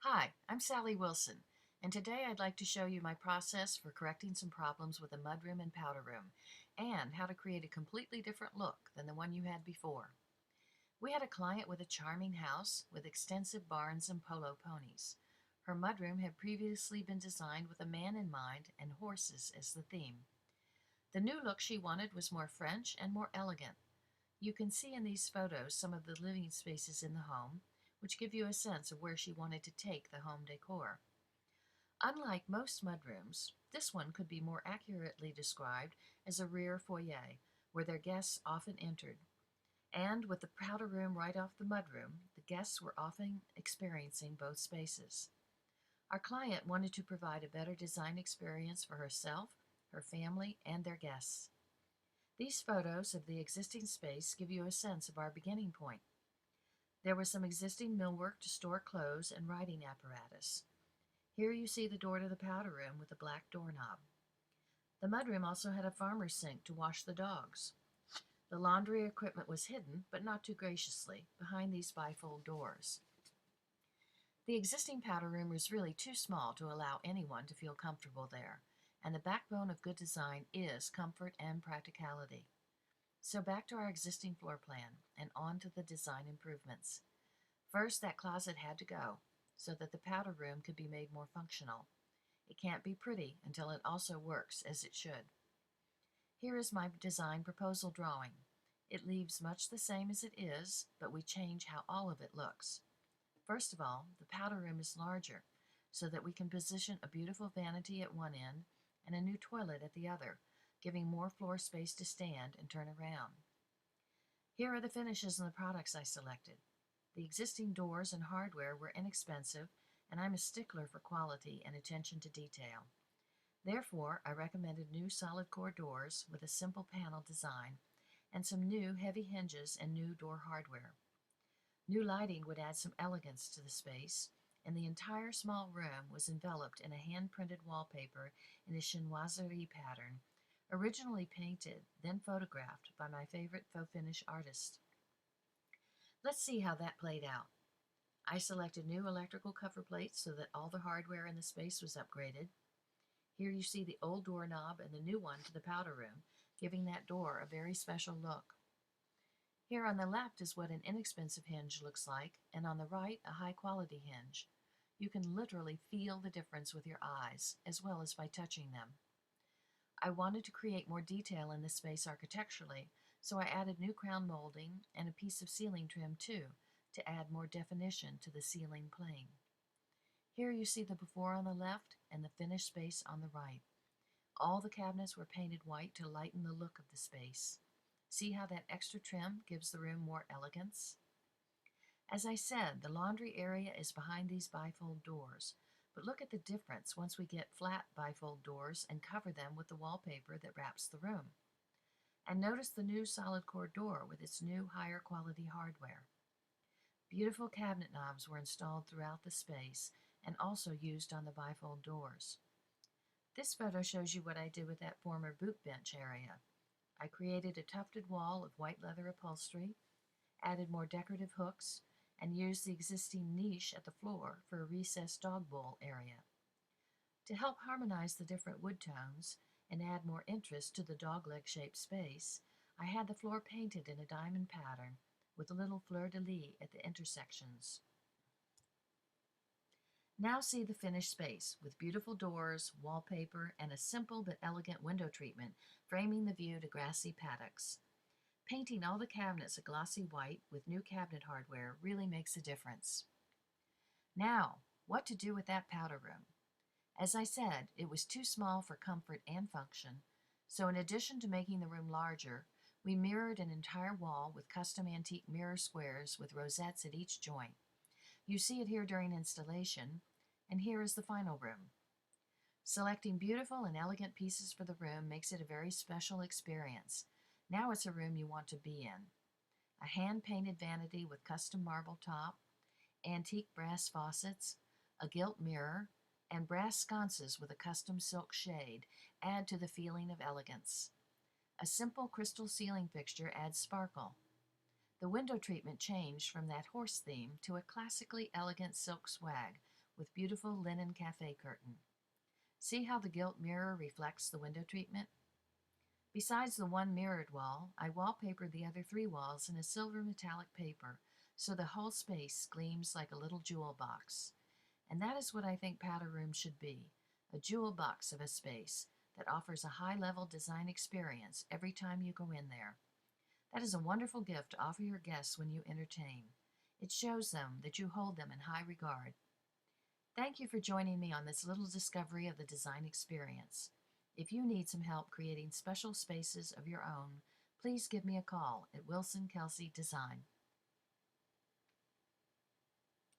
Hi, I'm Sally Wilson, and today I'd like to show you my process for correcting some problems with a mudroom and powder room, and how to create a completely different look than the one you had before. We had a client with a charming house with extensive barns and polo ponies. Her mudroom had previously been designed with a man in mind and horses as the theme. The new look she wanted was more French and more elegant. You can see in these photos some of the living spaces in the home, which give you a sense of where she wanted to take the home decor. Unlike most mudrooms, this one could be more accurately described as a rear foyer, where their guests often entered. And with the powder room right off the mudroom, the guests were often experiencing both spaces. Our client wanted to provide a better design experience for herself, her family, and their guests. These photos of the existing space give you a sense of our beginning point. There was some existing millwork to store clothes and writing apparatus. Here you see the door to the powder room with a black doorknob. The mudroom also had a farmer's sink to wash the dogs. The laundry equipment was hidden, but not too graciously, behind these bifold doors. The existing powder room was really too small to allow anyone to feel comfortable there, and the backbone of good design is comfort and practicality. So back to our existing floor plan and on to the design improvements. First, that closet had to go so that the powder room could be made more functional. It can't be pretty until it also works as it should. Here is my design proposal drawing. It leaves much the same as it is, but we change how all of it looks. First of all, the powder room is larger so that we can position a beautiful vanity at one end and a new toilet at the other, giving more floor space to stand and turn around. Here are the finishes and the products I selected. The existing doors and hardware were inexpensive, and I'm a stickler for quality and attention to detail. Therefore, I recommended new solid core doors with a simple panel design and some new heavy hinges and new door hardware. New lighting would add some elegance to the space, and the entire small room was enveloped in a hand-printed wallpaper in a chinoiserie pattern, originally painted, then photographed by my favorite faux finish artist. Let's see how that played out. I selected new electrical cover plates so that all the hardware in the space was upgraded. Here you see the old doorknob and the new one to the powder room, giving that door a very special look. Here on the left is what an inexpensive hinge looks like, and on the right, a high-quality hinge. You can literally feel the difference with your eyes, as well as by touching them. I wanted to create more detail in this space architecturally, so I added new crown molding and a piece of ceiling trim too, to add more definition to the ceiling plane. Here you see the before on the left and the finished space on the right. All the cabinets were painted white to lighten the look of the space. See how that extra trim gives the room more elegance? As I said, the laundry area is behind these bifold doors, but look at the difference once we get flat bifold doors and cover them with the wallpaper that wraps the room. And notice the new solid core door with its new higher quality hardware. Beautiful cabinet knobs were installed throughout the space and also used on the bifold doors. This photo shows you what I did with that former boot bench area. I created a tufted wall of white leather upholstery, added more decorative hooks, and used the existing niche at the floor for a recessed dog bowl area. To help harmonize the different wood tones and add more interest to the dogleg-shaped space, I had the floor painted in a diamond pattern with a little fleur-de-lis at the intersections. Now see the finished space with beautiful doors, wallpaper, and a simple but elegant window treatment framing the view to grassy paddocks. Painting all the cabinets a glossy white with new cabinet hardware really makes a difference. Now, what to do with that powder room? As I said, it was too small for comfort and function, so in addition to making the room larger, we mirrored an entire wall with custom antique mirror squares with rosettes at each joint. You see it here during installation, and here is the final room. Selecting beautiful and elegant pieces for the room makes it a very special experience. Now it's a room you want to be in. A hand-painted vanity with custom marble top, antique brass faucets, a gilt mirror, and brass sconces with a custom silk shade add to the feeling of elegance. A simple crystal ceiling fixture adds sparkle. The window treatment changed from that horse theme to a classically elegant silk swag with beautiful linen cafe curtain. See how the gilt mirror reflects the window treatment? Besides the one mirrored wall, I wallpapered the other 3 walls in a silver metallic paper so the whole space gleams like a little jewel box. And that is what I think powder rooms should be, a jewel box of a space that offers a high-level design experience every time you go in there. That is a wonderful gift to offer your guests when you entertain. It shows them that you hold them in high regard. Thank you for joining me on this little discovery of the design experience. If you need some help creating special spaces of your own, please give me a call at Wilson Kelsey Design.